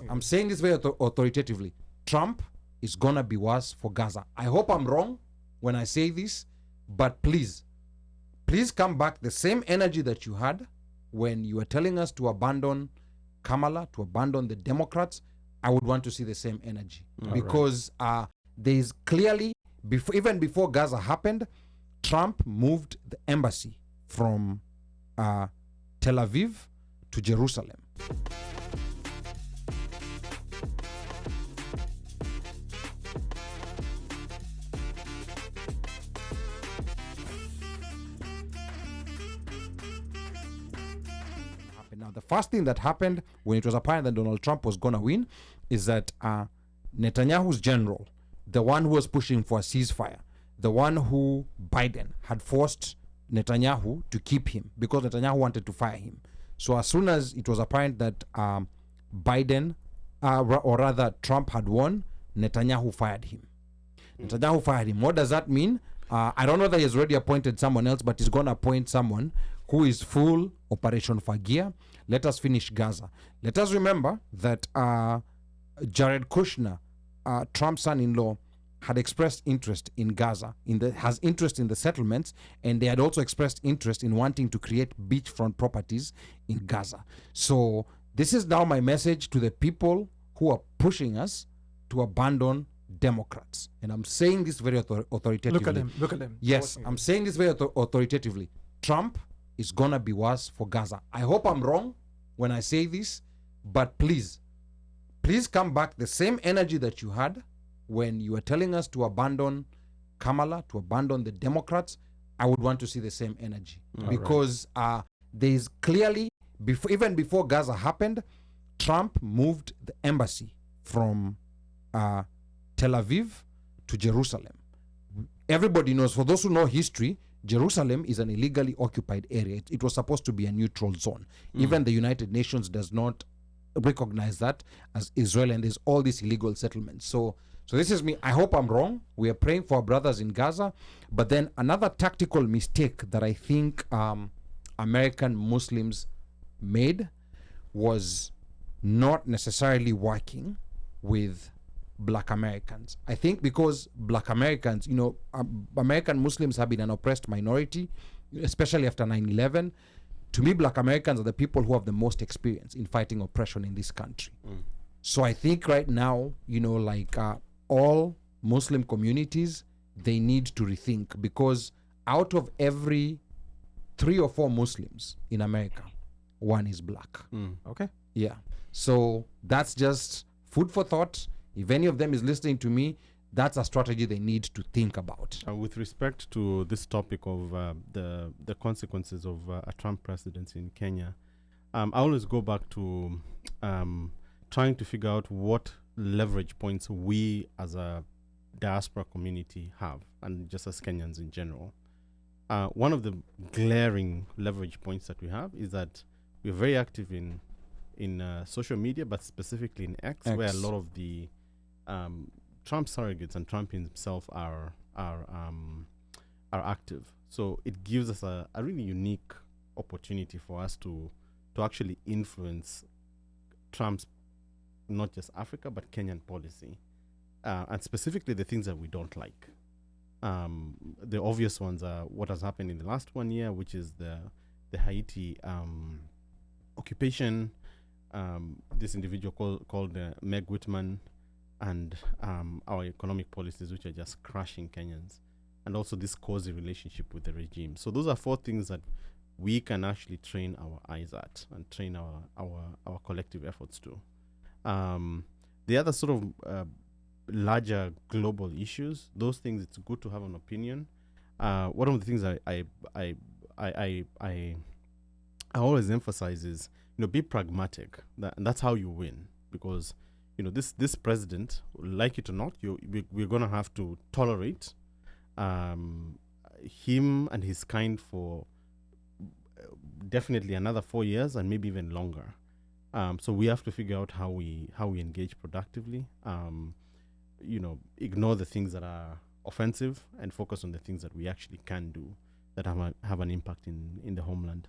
I'm saying this very authoritatively. Trump is gonna be worse for Gaza. I hope I'm wrong when I say this, but please come back the same energy that you had when you were telling us to abandon Kamala, to abandon the Democrats. I would want to see the same energy because there is clearly, even before Gaza happened, Trump moved the embassy from Tel Aviv to Jerusalem. Now, the first thing that happened when it was apparent that Donald Trump was going to win is that Netanyahu's general, the one who was pushing for a ceasefire, the one who Biden had forced Netanyahu to keep him because Netanyahu wanted to fire him. So as soon as it was apparent that Biden, or rather Trump had won, Netanyahu fired him. Netanyahu fired him. What does that mean? I don't know that he's already appointed someone else, but he's going to appoint someone who is full Operation Fagia. Let us finish Gaza. Let us remember that Jared Kushner, Trump's son-in-law, had expressed interest in Gaza, has interest in the settlements, and they had also expressed interest in wanting to create beachfront properties in Gaza. So this is now my message to the people who are pushing us to abandon Democrats. And I'm saying this very authoritatively. Look at them. Yes, I'm saying this very authoritatively. Trump is going to be worse for Gaza. I hope I'm wrong when I say this, but please come back the same energy that you had when you were telling us to abandon Kamala, to abandon the Democrats. I would want to see the same energy because there is clearly, even before Gaza happened, Trump moved the embassy from Tel Aviv to Jerusalem. Everybody knows, for those who know history, Jerusalem is an illegally occupied area. It was supposed to be a neutral zone. Even the United Nations does not recognize that as Israel, and there's all these illegal settlements. So this is me. I hope I'm wrong. We are praying for our brothers in Gaza. But then another tactical mistake that I think American Muslims made was not necessarily working with Black Americans. I think because Black Americans, American Muslims have been an oppressed minority, especially after 9/11. To me, Black Americans are the people who have the most experience in fighting oppression in this country. So I think right now, all Muslim communities, they need to rethink, because out of every 3 or 4 Muslims in America, 1 is Black. Okay. Yeah. So that's just food for thought. If any of them is listening to me, that's a strategy they need to think about. With respect to this topic of the consequences of a Trump presidency in Kenya, I always go back to trying to figure out what leverage points we as a diaspora community have, and just as Kenyans in general. One of the glaring leverage points that we have is that we're very active in social media, but specifically in X, where a lot of the Trump surrogates and Trump himself are active. So it gives us a really unique opportunity for us to actually influence Trump's, not just Africa, but Kenyan policy, and specifically the things that we don't like. The obvious ones are what has happened in the last 1 year, which is the Haiti occupation, this individual called Meg Whitman, and our economic policies, which are just crushing Kenyans, and also this cozy relationship with the regime. So those are 4 things that we can actually train our eyes at and train our collective efforts to. The other sort of larger global issues, those things, it's good to have an opinion. One of the things I always emphasize is, be pragmatic. That's how you win, because this president, like it or not, we're going to have to tolerate him and his kind for definitely another 4 years and maybe even longer. So we have to figure out how we engage productively. Ignore the things that are offensive and focus on the things that we actually can do that have an impact in the homeland.